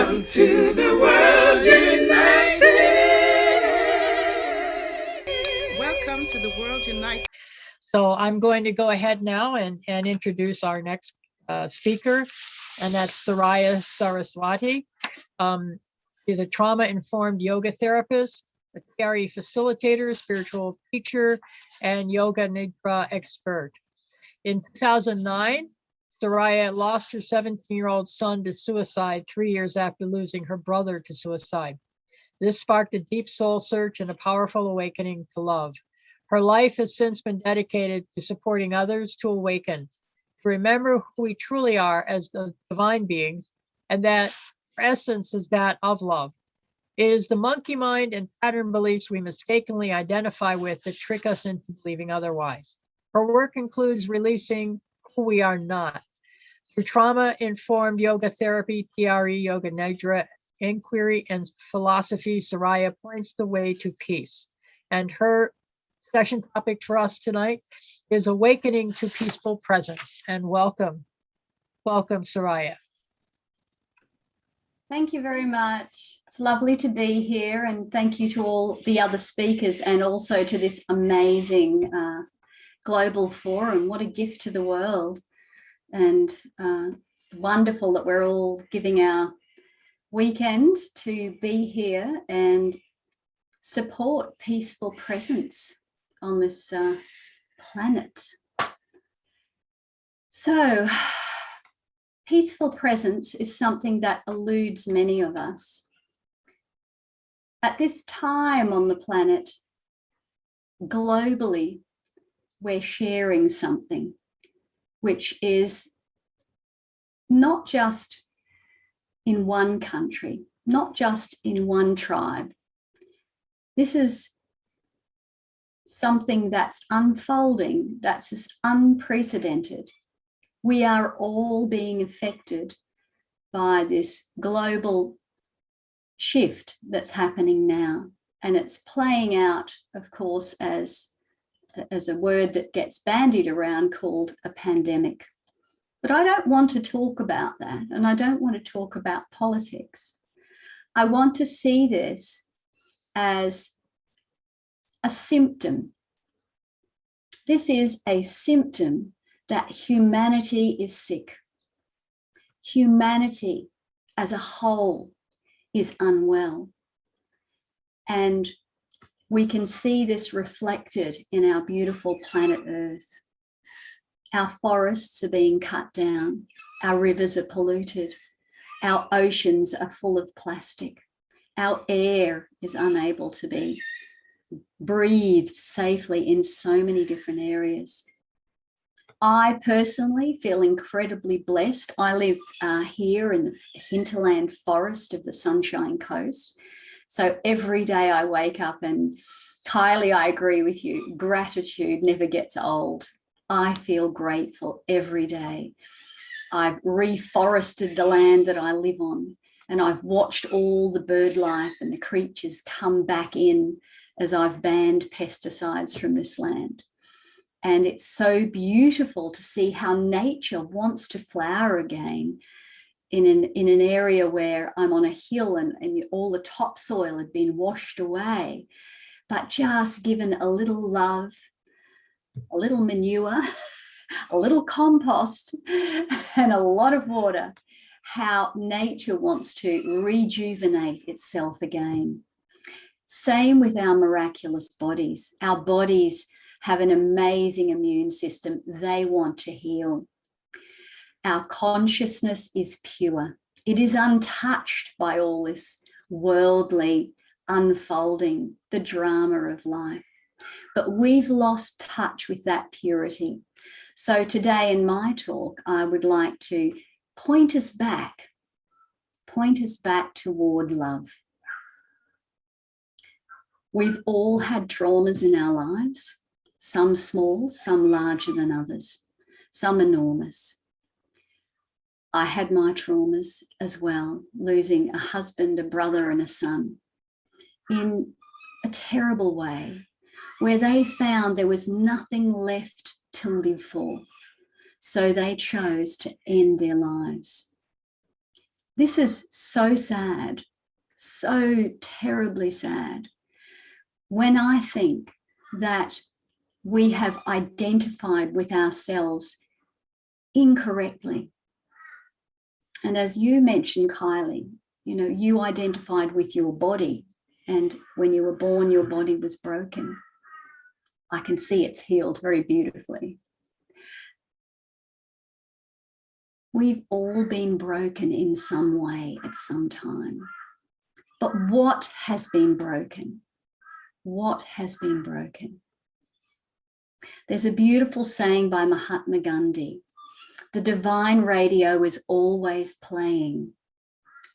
Welcome to the World United. Welcome to the World United. So I'm going to go ahead now and introduce our next speaker, and that's Soraya Saraswati. She's a trauma-informed yoga therapist, a TRE facilitator, spiritual teacher, and yoga nidra expert. In 2009, Soraya lost her 17-year-old son to suicide 3 years after losing her brother to suicide. This sparked a deep soul search and a powerful awakening to love. Her life has since been dedicated to supporting others to awaken, to remember who we truly are as the divine beings, and that our essence is that of love. It is the monkey mind and pattern beliefs we mistakenly identify with that trick us into believing otherwise. Her work includes releasing who we are not. Through trauma-informed yoga therapy, TRE, yoga nidra, inquiry, and philosophy, Soraya points the way to peace. And her session topic for us tonight is awakening to peaceful presence. And welcome, Soraya. Thank you very much. It's lovely to be here, and thank you to all the other speakers and also to this amazing global forum. What a gift to the world, and wonderful that we're all giving our weekend to be here and support peaceful presence on this planet. So, peaceful presence is something that eludes many of us. At this time on the planet, globally, we're sharing something which is not just in one country, not just in one tribe. This is something that's unfolding, that's just unprecedented. We are all being affected by this global shift that's happening now. And it's playing out, of course, as a word that gets bandied around called a pandemic. But I don't want to talk about that, and I don't want to talk about politics. I want to see this as a symptom. This is a symptom that humanity is sick. Humanity as a whole is unwell. And we can see this reflected in our beautiful planet Earth. Our forests are being cut down. Our rivers are polluted. Our oceans are full of plastic. Our air is unable to be breathed safely in so many different areas. I personally feel incredibly blessed. I live here in the hinterland forest of the Sunshine Coast. So every day I wake up, and Kylie, I agree with you, gratitude never gets old. I feel grateful every day. I've reforested the land that I live on, and I've watched all the bird life and the creatures come back in as I've banned pesticides from this land. And it's so beautiful to see how nature wants to flower again in an area where I'm on a hill and all the topsoil had been washed away, but just given a little love, a little manure, a little compost, and a lot of water, how nature wants to rejuvenate itself again. Same with our miraculous bodies. Our bodies have an amazing immune system. They want to heal. Our consciousness is pure. It is untouched by all this worldly unfolding, the drama of life. But we've lost touch with that purity. So today in my talk, I would like to point us back toward love. We've all had traumas in our lives, some small, some larger than others, some enormous. I had my traumas as well, losing a husband, a brother, and a son in a terrible way, where they found there was nothing left to live for. So they chose to end their lives. This is so sad, so terribly sad, when I think that we have identified with ourselves incorrectly. And as you mentioned, Kylie, you know, you identified with your body, and when you were born, your body was broken. I can see it's healed very beautifully. We've all been broken in some way at some time. But what has been broken? What has been broken? There's a beautiful saying by Mahatma Gandhi: the divine radio is always playing.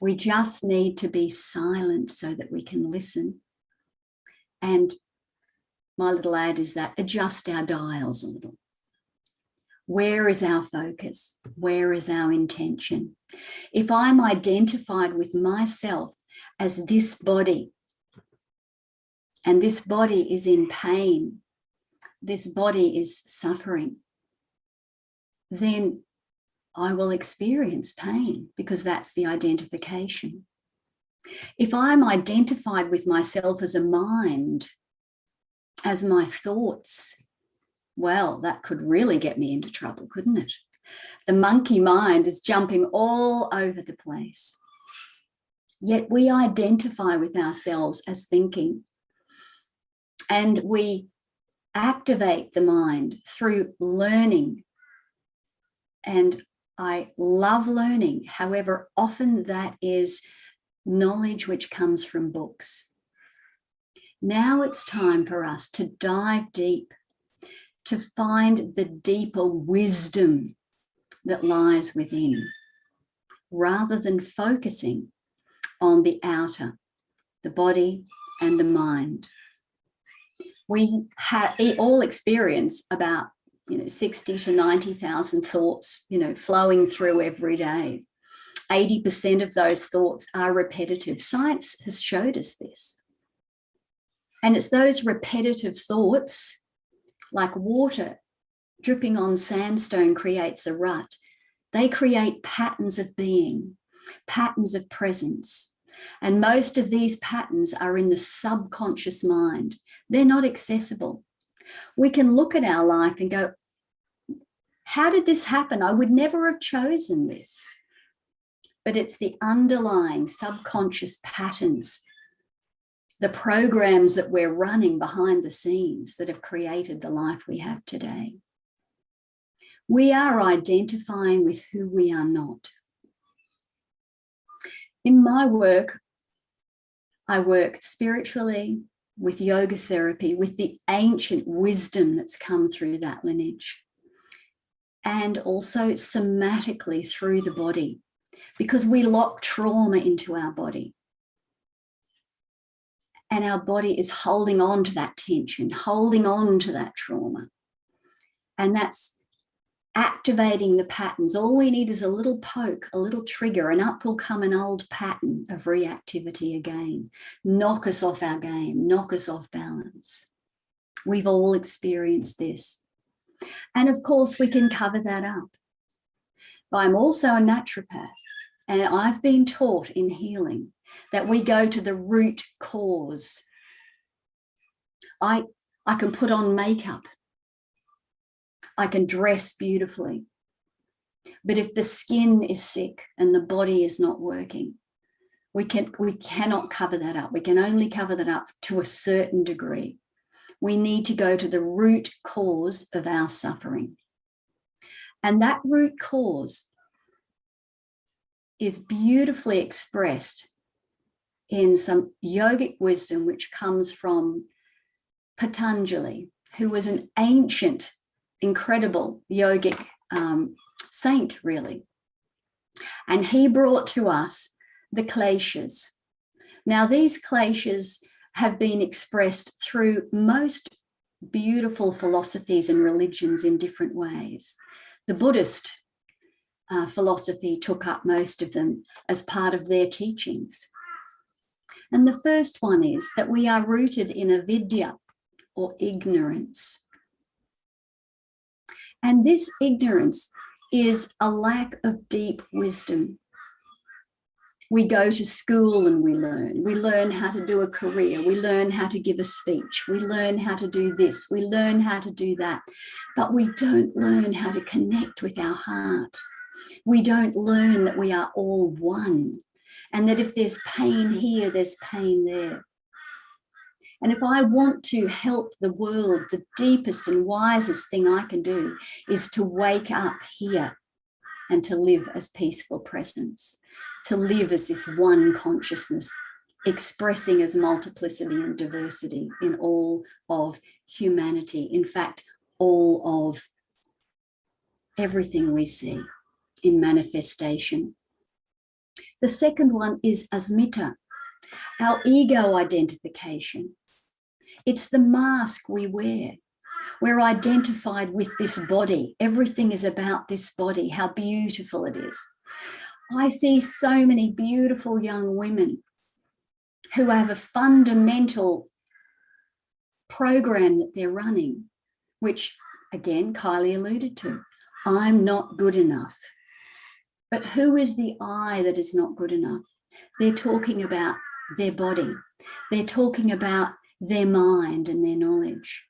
We just need to be silent so that we can listen. And my little ad is that adjust our dials a little. Where is our focus? Where is our intention? If I'm identified with myself as this body, and this body is in pain, this body is suffering, then I will experience pain, because that's the identification. If I'm identified with myself as a mind, as my thoughts, well, that could really get me into trouble, couldn't it? The monkey mind is jumping all over the place. Yet we identify with ourselves as thinking, and we activate the mind through learning. And I love learning. However, often that is knowledge which comes from books. Now it's time for us to dive deep, to find the deeper wisdom that lies within, rather than focusing on the outer, the body and the mind. We all experience about 60 to 90,000 thoughts, flowing through every day. 80% of those thoughts are repetitive. Science has showed us this. And it's those repetitive thoughts, like water dripping on sandstone creates a rut. They create patterns of being, patterns of presence. And most of these patterns are in the subconscious mind. They're not accessible. We can look at our life and go, how did this happen? I would never have chosen this. But it's the underlying subconscious patterns, the programs that we're running behind the scenes that have created the life we have today. We are identifying with who we are not. In my work, I work spiritually, with yoga therapy, with the ancient wisdom that's come through that lineage, and also somatically through the body, because we lock trauma into our body. And our body is holding on to that tension, holding on to that trauma. And that's activating the patterns. All we need is a little poke, a little trigger, and up will come an old pattern of reactivity again. Knock us off our game, knock us off balance. We've all experienced this. And of course, we can cover that up. I'm also a naturopath, and I've been taught in healing that we go to the root cause. I can put on makeup. I can dress beautifully. But if the skin is sick and the body is not working, we cannot cover that up. We can only cover that up to a certain degree. We need to go to the root cause of our suffering. And that root cause is beautifully expressed in some yogic wisdom which comes from Patanjali, who was an ancient, incredible yogic saint, really. And he brought to us the kleshas. Now, these kleshas have been expressed through most beautiful philosophies and religions in different ways. The Buddhist philosophy took up most of them as part of their teachings. And the first one is that we are rooted in avidya, or ignorance. And this ignorance is a lack of deep wisdom. We go to school and we learn. We learn how to do a career. We learn how to give a speech. We learn how to do this. We learn how to do that. But we don't learn how to connect with our heart. We don't learn that we are all one, and that if there's pain here, there's pain there. And if I want to help the world, the deepest and wisest thing I can do is to wake up here and to live as peaceful presence, to live as this one consciousness, expressing as multiplicity and diversity in all of humanity. In fact, all of everything we see in manifestation. The second one is asmita, our ego identification. It's the mask we wear. We're identified with this body. Everything is about this body, how beautiful it is. I see so many beautiful young women who have a fundamental program that they're running, which again, Kylie alluded to. I'm not good enough. But who is the I that is not good enough? They're talking about their body. They're talking about their mind and their knowledge.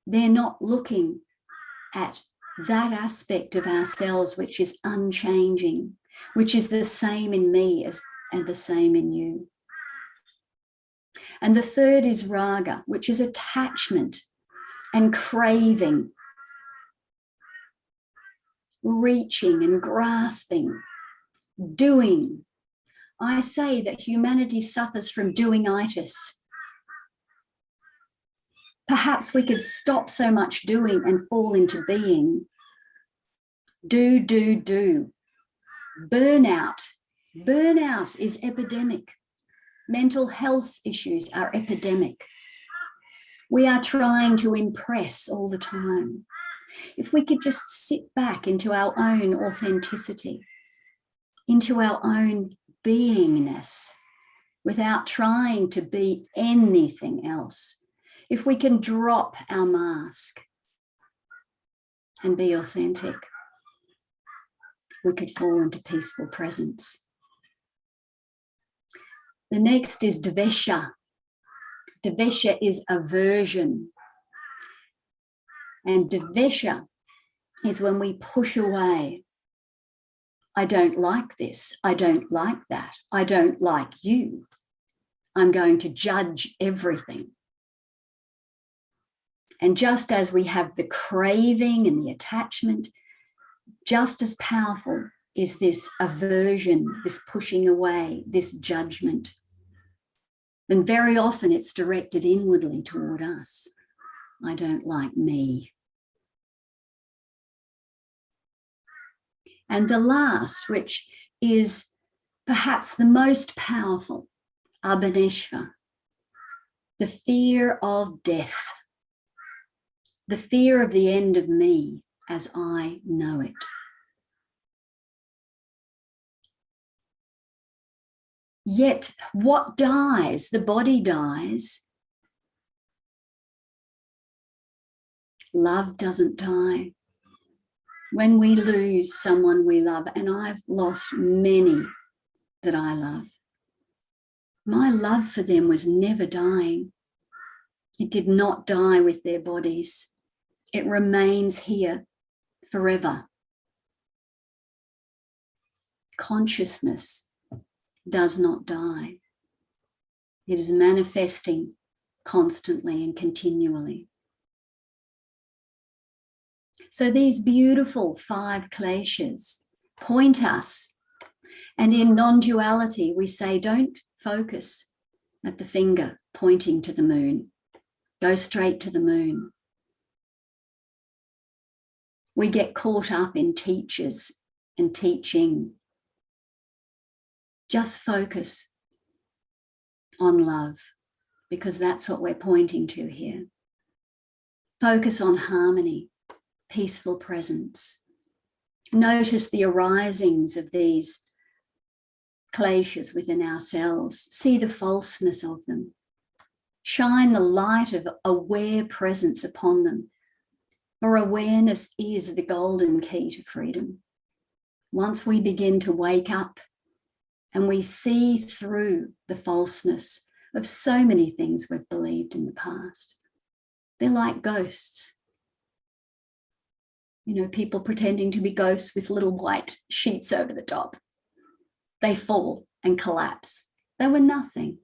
They're not looking at that aspect of ourselves which is unchanging, which is the same in me and the same in you. And the third is raga, which is attachment and craving, reaching and grasping, doing. I say that humanity suffers from doingitis. Perhaps we could stop so much doing and fall into being. Do. Burnout. Burnout is epidemic. Mental health issues are epidemic. We are trying to impress all the time. If we could just sit back into our own authenticity, into our own beingness, without trying to be anything else, if we can drop our mask and be authentic, we could fall into peaceful presence. The next is dvesha. Dvesha is aversion. And dvesha is when we push away. I don't like this. I don't like that. I don't like you. I'm going to judge everything. And just as we have the craving and the attachment, just as powerful is this aversion, this pushing away, this judgment. And very often it's directed inwardly toward us. I don't like me. And the last, which is perhaps the most powerful, abhaneshva, the fear of death, the fear of the end of me as I know it. Yet what dies? The body dies. Love doesn't die. When we lose someone we love, and I've lost many that I love, my love for them was never dying. It did not die with their bodies. It remains here forever. Consciousness does not die. It is manifesting constantly and continually. So these beautiful 5 kleshas point us, and in non-duality we say don't focus at the finger pointing to the moon. Go straight to the moon. We get caught up in teachers and teaching. Just focus on love, because that's what we're pointing to here. Focus on harmony, peaceful presence. Notice the arisings of these kleshas within ourselves. See the falseness of them. Shine the light of aware presence upon them. For awareness is the golden key to freedom. Once we begin to wake up And we see through the falseness of so many things we've believed in the past. They're like ghosts. You know, people pretending to be ghosts with little white sheets over the top. They fall and collapse. They were nothing.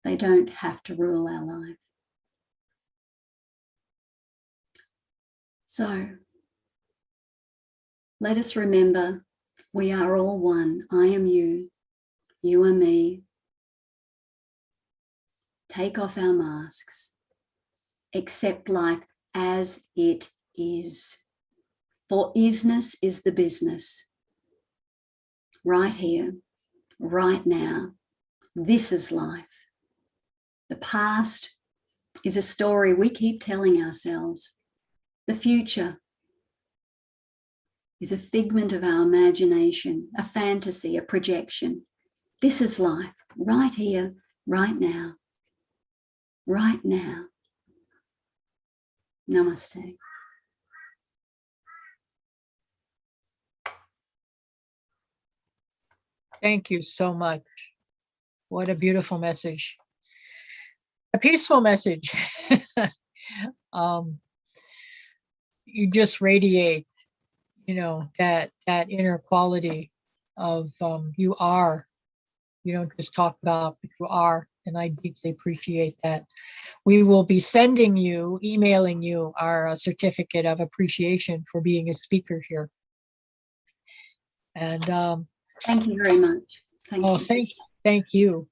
They don't have to rule our life. So let us remember we are all one. I am you, you are me. Take off our masks. Accept life as it is. For isness is the business. Right here, right now. This is life. The past is a story we keep telling ourselves. The future is a figment of our imagination, a fantasy, a projection. This is life, right here, right now. Right now. Namaste. Thank you so much. What a beautiful message. A peaceful message. You just radiate, you know, that inner quality of you are. You don't just talk about, but you are. And I deeply appreciate that. We will be sending you, emailing you our certificate of appreciation for being a speaker here. And thank you very much. Thank you. Thank you.